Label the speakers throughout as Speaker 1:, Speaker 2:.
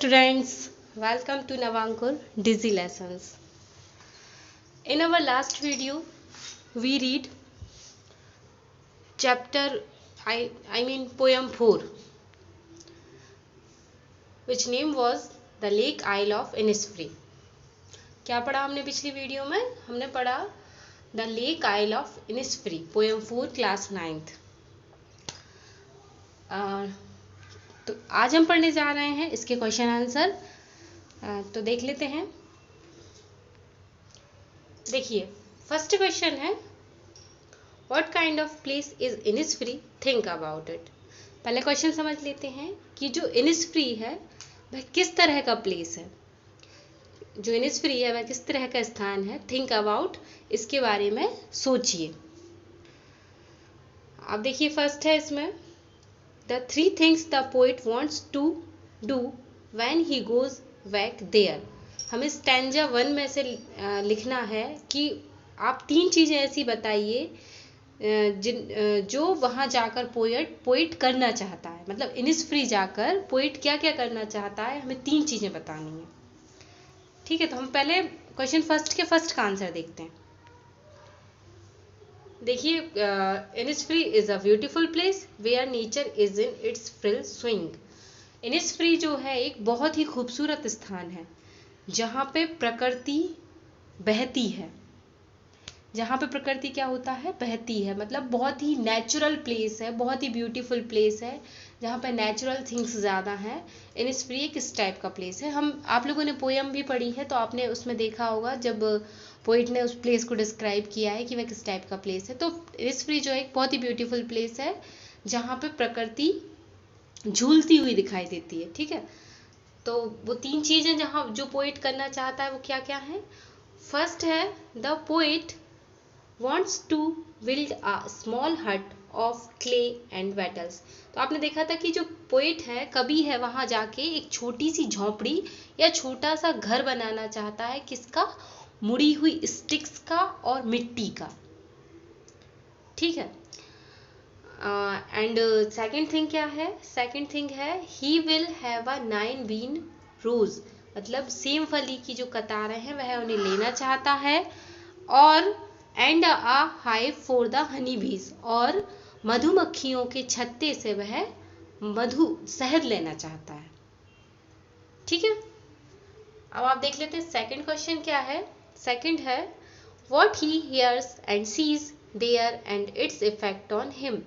Speaker 1: Students, welcome to Navankur Dizzy Lessons. In our last video, we read chapter, poem 4, which name was The Lake Isle of Innisfree. क्या पढ़ा हमने पिछली video में? हमने पढ़ा The Lake Isle of Innisfree, poem 4, class 9th. तो आज हम पढ़ने जा रहे हैं इसके क्वेश्चन आंसर. तो देख लेते हैं. देखिए, फर्स्ट क्वेश्चन है what kind of place is Innisfree, think about it. पहले क्वेश्चन समझ लेते हैं कि जो इनिसफ्री है वह किस तरह का प्लेस है. जो इनिसफ्री है वह किस तरह का स्थान है, थिंक अबाउट, इसके बारे में सोचिए. अब देखिए, फर्स्ट है इसमें The 3 things the poet wants to do when he goes back there. हमें स्टैंजा 1 में से लिखना है कि आप 3 चीज़ें ऐसी बताइए जो वहाँ जाकर पोइट करना चाहता है. मतलब इनिसफ्री जाकर पोइट क्या क्या करना चाहता है, हमें 3 चीज़ें बतानी है. ठीक है, तो हम पहले क्वेश्चन फर्स्ट के फर्स्ट का आंसर देखते हैं. देखिए, Innisfree is a beautiful place where nature is in its frill swing. Innisfree जो है एक बहुत ही खूबसूरत स्थान है जहाँ पे प्रकृति बहती है. जहाँ पे प्रकृति क्या होता है, बहती है. मतलब बहुत ही नेचुरल प्लेस है, बहुत ही ब्यूटीफुल प्लेस है जहाँ पे नेचुरल थिंग्स ज़्यादा हैं. इनिसफ्री एक इस टाइप का प्लेस है. आप लोगों ने पोयम भी पढ़ी है तो आपने उसमें देखा होगा जब पोइट ने उस प्लेस को डिस्क्राइब किया है कि वह किस टाइप का प्लेस है. तो इनिसफ्री जो है एक बहुत ही ब्यूटीफुल प्लेस है जहाँ पे प्रकृति झूलती हुई दिखाई देती है. ठीक है, तो वो 3 चीज़ें जहाँ जो पोइट करना चाहता है वो क्या क्या है. फर्स्ट है the poet wants to build a small hut of clay and wattles. तो आपने देखा था कि जो पोइट है कवि है वहाँ जाके एक छोटी सी झोंपड़ी या छोटा सा घर बनाना चाहता है. किसका? मुड़ी हुई स्टिक्स का और मिट्टी का. ठीक है. एंड सेकंड थिंग क्या है? सेकंड थिंग है he will have a 9 bean rows. मतलब सेम फली की जो कतारें हैं वह उन्हें लेना चाहता है. और and a hive for the honey बीज, और मधुमक्खियों के छत्ते से वह मधु शहद लेना चाहता है. ठीक है, अब आप देख लेते हैं सेकंड क्वेश्चन क्या है. सेकंड है what he hears and sees there and its effect on him.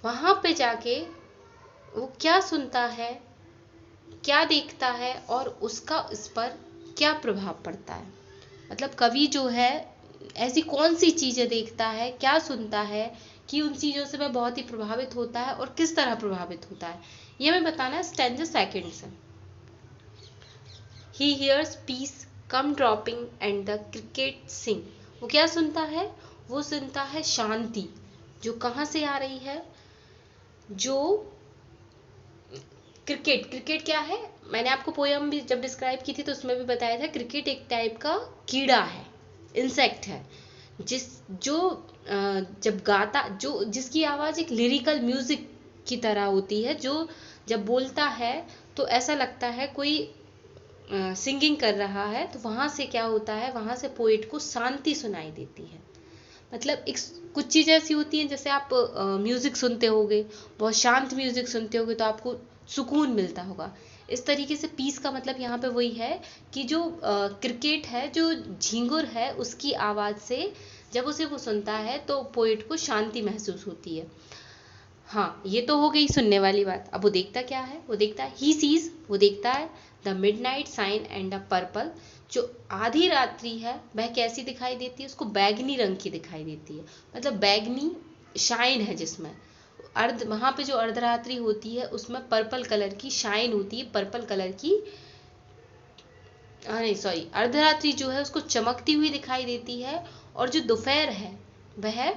Speaker 1: वहाँ पे जाके वो क्या सुनता है, क्या देखता है और उसका इस पर क्या प्रभाव पड़ता है. मतलब कवि जो है ऐसी कौन सी चीज़ें देखता है, क्या सुनता है कि उन चीज़ों से वह बहुत ही प्रभावित होता है और किस तरह प्रभावित होता है, ये हमें बताना है स्टैंजा सेकंड से. He hears peace come dropping and the cricket sing. वो क्या सुनता है? वो सुनता है शांति जो कहाँ से आ रही है. जो क्रिकेट क्या है, मैंने आपको पोयम भी जब डिस्क्राइब की थी तो उसमें भी बताया था. क्रिकेट एक टाइप का कीड़ा है, इंसेक्ट है, जब गाता, जिसकी आवाज़ एक लिरिकल म्यूजिक की तरह होती है. जो जब बोलता है तो ऐसा लगता है कोई सिंगिंग कर रहा है. तो वहाँ से क्या होता है, वहाँ से पोइट को शांति सुनाई देती है. मतलब कुछ चीज़ें ऐसी होती हैं, जैसे आप म्यूज़िक सुनते होगे, बहुत शांत म्यूज़िक सुनते होगे तो आपको सुकून मिलता होगा. इस तरीके से पीस का मतलब यहाँ पे वही है कि जो क्रिकेट है, जो झींगुर है, उसकी आवाज़ से जब उसे वो सुनता है तो पोइट को शांति महसूस होती है. हाँ, ये तो हो गई सुनने वाली बात. अब वो देखता क्या है? वो देखता है ही सीज, वो देखता है the midnight sign and the purple. जो आधी रात्रि है वह कैसी दिखाई देती है? उसको बैगनी रंग की दिखाई देती है. मतलब बैगनी शाइन है जिसमें वहाँ पे जो अर्धरात्रि होती है उसमें पर्पल कलर की शाइन होती है. पर्पल कलर की नहीं सॉरी, अर्धरात्रि जो है उसको चमकती हुई दिखाई देती है. और जो दोपहर है वह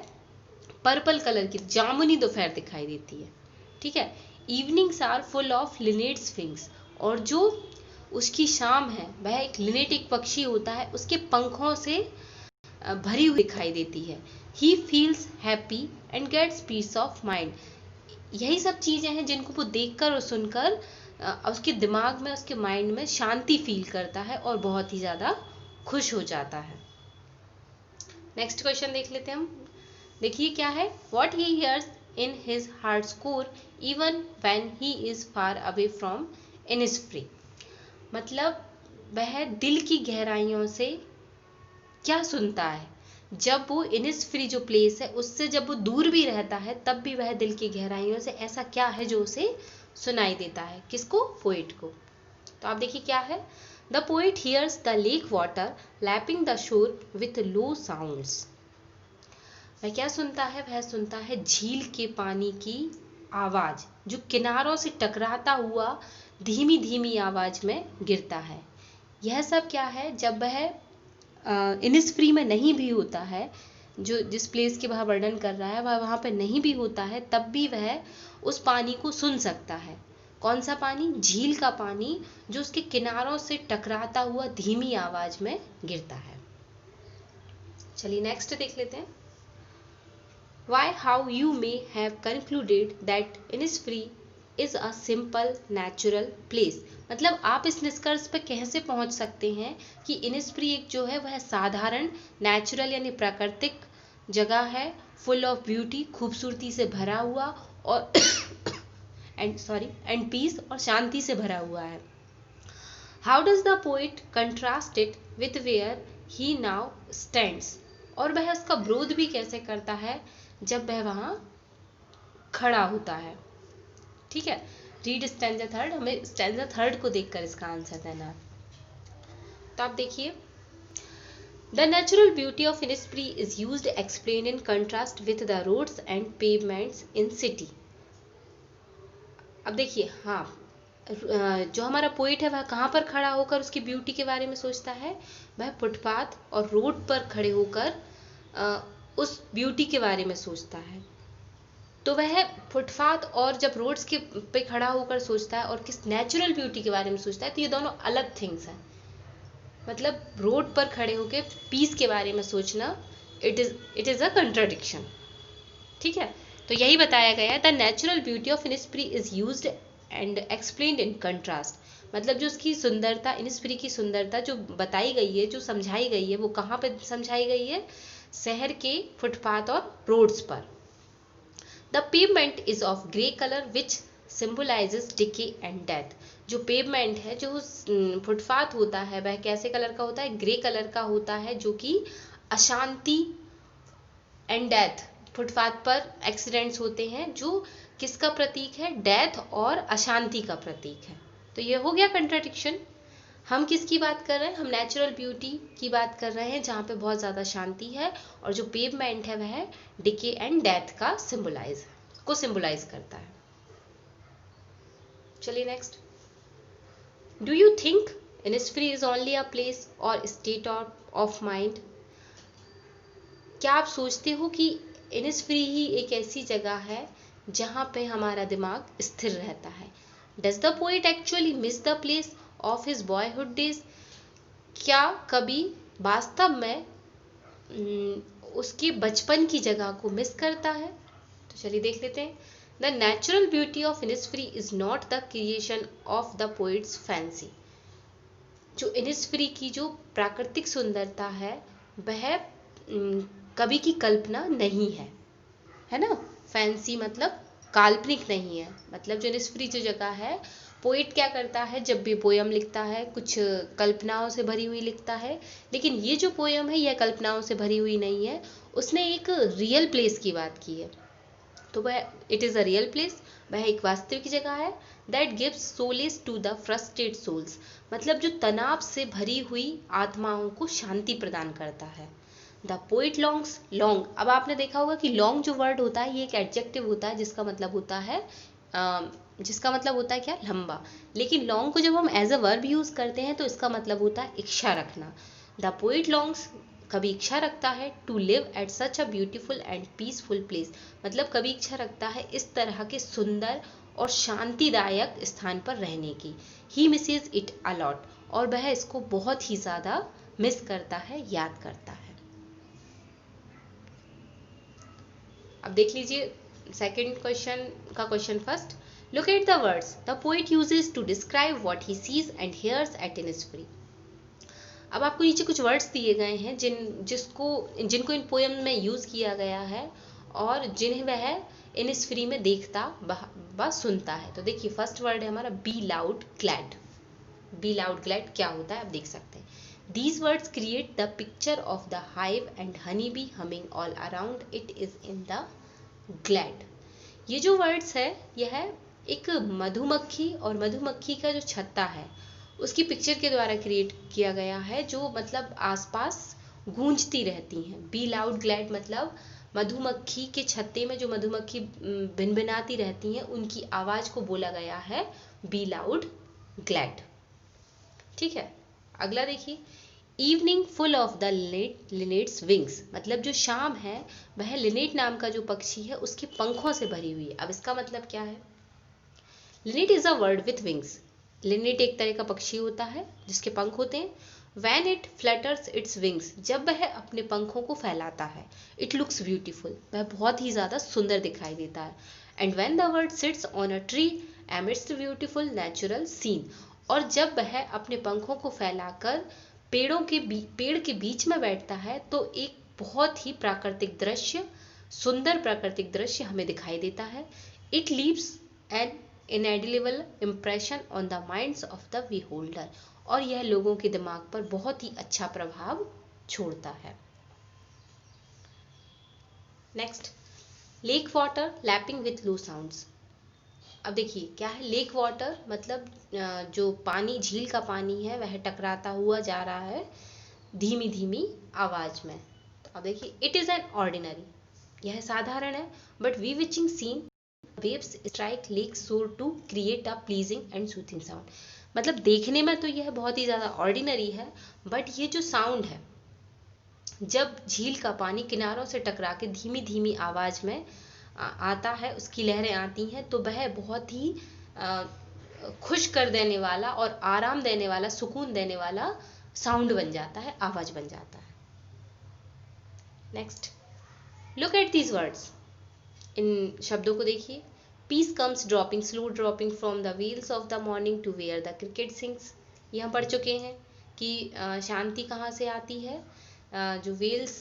Speaker 1: पर्पल कलर की जामुनी दोपहर दिखाई देती है. ठीक है. Evenings are full of linnets wings. और जो उसकी शाम है वह एक लिनेट, एक पक्षी होता है, उसके पंखों से भरी हुई दिखाई देती है. He feels happy and gets peace of mind. यही सब चीज़ें हैं जिनको वो देखकर और सुनकर उसके दिमाग में, उसके माइंड में शांति फील करता है और बहुत ही ज़्यादा खुश हो जाता है। नेक्स्ट क्वेश्चन देख लेते हैं हम। देखिए क्या है, what he here's in his hearts core even when he is far away from Innisfree. मतलब वह दिल की गहराइयों से क्या सुनता है, जब वो इनिस्फ्री जो प्लेस है उससे जब वो दूर भी रहता है तब भी वह दिल की गहराइयों से ऐसा क्या है जो उसे सुनाई देता है। किसको? पोएट को। तो आप देखिए क्या है, the poet hears the lake water lapping the shore with low sounds. वह क्या सुनता है? वह सुनता है झील के पानी की आवाज जो किनारों से टकराता हुआ धीमी धीमी आवाज में गिरता है। यह सब क्या है, जब वह इनिस्फ्री में नहीं भी होता है, जो जिस प्लेस के वह वर्णन कर रहा है वह वहाँ पे नहीं भी होता है, तब भी वह उस पानी को सुन सकता है। कौन सा पानी? झील का पानी जो उसके किनारों से टकराता हुआ धीमी आवाज में गिरता है। चलिए नेक्स्ट देख लेते हैं। Why, how you may have concluded that Innisfree is a simple natural place। मतलब आप इस निष्कर्ष पर कैसे पहुंच सकते हैं कि इनिस्फ्री एक जो है वह साधारण नेचुरल यानी प्राकृतिक जगह है, फुल ऑफ ब्यूटी, खूबसूरती से भरा हुआ और एंड पीस और शांति से भरा हुआ है। How does the poet contrast it with where he now stands. और वह उसका विरोध भी कैसे करता है जब वह वहां खड़ा होता है। ठीक है, रीड स्टैंजा थर्ड। हमें स्टैंजा थर्ड को देखकर इसका आंसर देना है। तो आप देखिए, the natural beauty of Innisfree is used explain in contrast with the roads and pavements in city. अब देखिए, हाँ, जो हमारा पोइट है वह कहाँ पर खड़ा होकर उसकी ब्यूटी के बारे में सोचता है? वह फुटपाथ और रोड पर खड़े होकर उस ब्यूटी के बारे में सोचता है। तो वह फुटपाथ और जब रोड्स के पे खड़ा होकर सोचता है और किस नेचुरल ब्यूटी के बारे में सोचता है, तो ये दोनों अलग थिंग्स हैं। मतलब रोड पर खड़े होकर पीस के बारे में सोचना, इट इज अ कंट्राडिक्शन। ठीक है, तो यही बताया गया है, the natural beauty of Innisfree is used and explained in contrast. मतलब जो उसकी सुंदरता, इनिस्फ्री की सुंदरता जो बताई गई है, जो समझाई गई है, वो कहाँ पे समझाई गई है? शहर के फुटपाथ और रोड्स पर। The pavement is of grey colour which symbolizes decay and death. जो पेवमेंट है, जो फुटपाथ होता है, वह कैसे कलर का होता है? ग्रे कलर का होता है, जो कि अशांति एंड डेथ, फुटपाथ पर एक्सीडेंट्स होते हैं, जो किसका प्रतीक है? डेथ और अशांति का प्रतीक है। तो ये हो गया कंट्राडिक्शन। हम किसकी बात कर रहे हैं? हम नेचुरल ब्यूटी की बात कर रहे हैं जहाँ पे बहुत ज़्यादा शांति है, और जो पेवमेंट है वह डिके एंड डेथ का सिंबलाइज करता है। चलिए next. Do you think Innisfree is only a place और स्टेट ऑफ माइंड। क्या आप सोचते हो कि इनिस्फ्री ही एक ऐसी जगह है जहाँ पे हमारा दिमाग स्थिर रहता है? Does the poet actually miss the place of his boyhood days. क्या कभी वास्तव में उसकी बचपन की जगह को मिस करता है? तो चलिए देख लेते हैं। The natural beauty of Innisfree is not the creation of the poets fancy. जो इनिस्फ्री की जो प्राकृतिक सुंदरता है वह कवि की कल्पना नहीं है, है ना। फैंसी मतलब काल्पनिक नहीं है। मतलब जो इनिस्फ्री जो जगह है, पोएट क्या करता है, जब भी पोयम लिखता है कुछ कल्पनाओं से भरी हुई लिखता है, लेकिन ये जो पोयम है यह कल्पनाओं से भरी हुई नहीं है, उसने एक रियल प्लेस की बात की है। तो वह it is a real place, वह एक वास्तविक जगह है। That gives solace to the frustrated souls. मतलब जो तनाव से भरी हुई आत्माओं को शांति प्रदान करता है। द पोइट लॉन्ग्स, लॉन्ग, अब आपने देखा होगा कि लॉन्ग जो वर्ड होता है ये एक एडजेक्टिव होता है जिसका मतलब होता है क्या? लंबा। लेकिन लॉन्ग को जब हम एज अ वर्ब यूज करते हैं तो इसका मतलब होता है इच्छा रखना। द पोइट लॉन्ग्स, कभी इच्छा रखता है, to live at such a beautiful and peaceful place. मतलब कभी इच्छा रखता है इस तरह के सुंदर और शांतिदायक स्थान पर रहने की। ही मिसेज इट अलॉट, और वह इसको बहुत ही ज़्यादा मिस करता है, याद करता है। अब देख लीजिए सेकंड क्वेश्चन का question first. Look at the words the poet uses to describe what he sees and hears at Innisfree. अब आपको नीचे कुछ वर्ड्स दिए गए हैं जिनको इन पोएम में यूज किया गया है और जिन्हें वह इनिसफ्री में देखता व सुनता है। तो देखिए फर्स्ट वर्ड है हमारा be loud glad. Be loud glad क्या होता है आप देख सकते हैं। These words create the picture of the hive and honeybee humming all around it is in the glad। ये जो वर्ड्स है यह एक मधुमक्खी और मधुमक्खी का जो छत्ता है उसकी पिक्चर के द्वारा क्रिएट किया गया है, जो मतलब आसपास गूंजती रहती हैं। बी लाउड ग्लैड मतलब मधुमक्खी के छत्ते में जो मधुमक्खी भिनभिनाती रहती हैं उनकी आवाज को बोला गया है बी लाउड ग्लैड। ठीक है, अगला देखिए evening full of the linnets wings, मतलब जो शाम है वह लिनेट नाम का जो पक्षी है उसके पंखों से भरी हुई है। अब इसका मतलब क्या है? Lynette is a word with wings. Lynette एक तरह का पक्षी होता है जिसके पंख होते हैं। When it flutters its wings, जब वह अपने पंखों को फैलाता है, it looks beautiful, वह बहुत ही ज्यादा सुंदर दिखाई देता है। And when the bird sits on a tree amidst beautiful natural scene, और जब वह अपने पंखों को फैलाकर पेड़ के बीच में बैठता है तो एक बहुत ही प्राकृतिक दृश्य, सुंदर प्राकृतिक दृश्य हमें दिखाई देता है। It leaves an indelible impression on the minds of the beholder, और यह लोगों के दिमाग पर बहुत ही अच्छा प्रभाव छोड़ता है। Next, lake water lapping with low sounds. अब देखिए क्या है लेक वाटर, मतलब जो पानी, झील का पानी है वह टकराता हुआ जा रहा है धीमी धीमी आवाज में। तो अब देखिए इट इज एन ऑर्डिनरी, यह साधारण है, but we witching seen waves strike lake shore to create a pleasing and soothing sound. मतलब देखने में तो यह बहुत ही ज्यादा ऑर्डिनरी है, बट ये जो साउंड है जब झील का पानी किनारों से टकरा के धीमी धीमी आवाज में आता है, उसकी लहरें आती हैं, तो वह बहुत ही खुश कर देने वाला और आराम देने वाला, सुकून देने वाला साउंड बन जाता है, आवाज बन जाता है। Next, look at these words. इन शब्दों को देखिए। Peace comes dropping, slow dropping from the wheels of the morning to where the cricket sings। ये हम पढ़ चुके हैं कि शांति कहाँ से आती है, जो wheels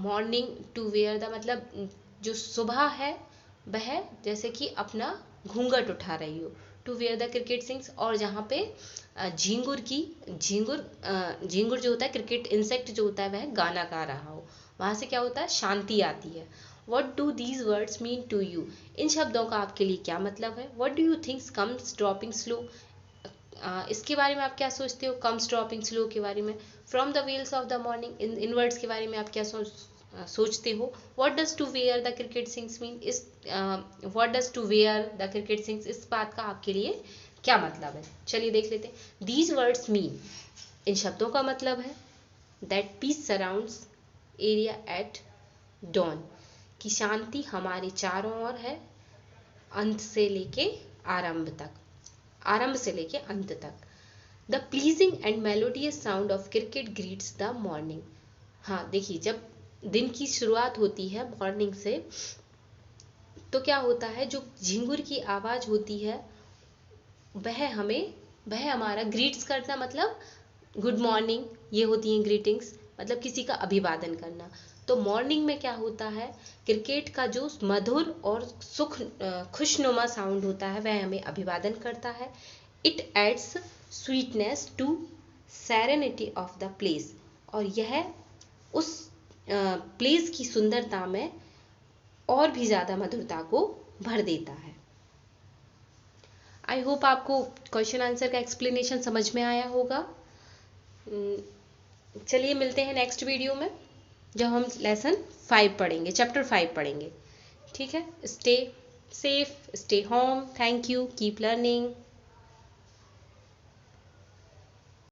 Speaker 1: morning to where the, मतलब जो सुबह है वह जैसे कि अपना घूंघट उठा रही हो, to where the cricket sings, और जहाँ पे झींगुर जो होता है, क्रिकेट इंसेक्ट जो होता है वह गाना गा रहा हो, वहाँ से क्या होता है, शांति आती है। What do these words mean to you? इन शब्दों का आपके लिए क्या मतलब है? What do you think comes dropping slow? इसके बारे में आप क्या सोचते हो? comes dropping slow के बारे में। From the wheels of the morning, in words के बारे में आप क्या सोचते हो? What does to where the cricket sings mean? What does to where the cricket sings, इस बात का आपके लिए क्या मतलब है? चलिए देख लेते हैं। These words mean, इन शब्दों का मतलब है that peace surrounds area at dawn, कि शांति हमारे चारों ओर है अंत से लेके आरंभ तक, आरंभ से लेके अंत तक। The pleasing and melodious sound of cricket greets the morning. हाँ देखिए जब दिन की शुरुआत होती है मॉर्निंग से, तो क्या होता है, जो झिंगुर की आवाज होती है वह हमारा ग्रीट्स करना, मतलब गुड मॉर्निंग, ये होती हैं ग्रीटिंग्स, मतलब किसी का अभिवादन करना। तो मॉर्निंग में क्या होता है, क्रिकेट का जो मधुर और खुशनुमा साउंड होता है वह हमें अभिवादन करता है। It adds sweetness to serenity of the place, और यह उस प्लेस की सुंदरता में और भी ज्यादा मधुरता को भर देता है। आई होप आपको क्वेश्चन आंसर का एक्सप्लेनेशन समझ में आया होगा। चलिए मिलते हैं नेक्स्ट वीडियो में जब हम लेसन 5 पढ़ेंगे, चैप्टर 5 पढ़ेंगे। ठीक है, stay safe, stay home, thank you, keep learning.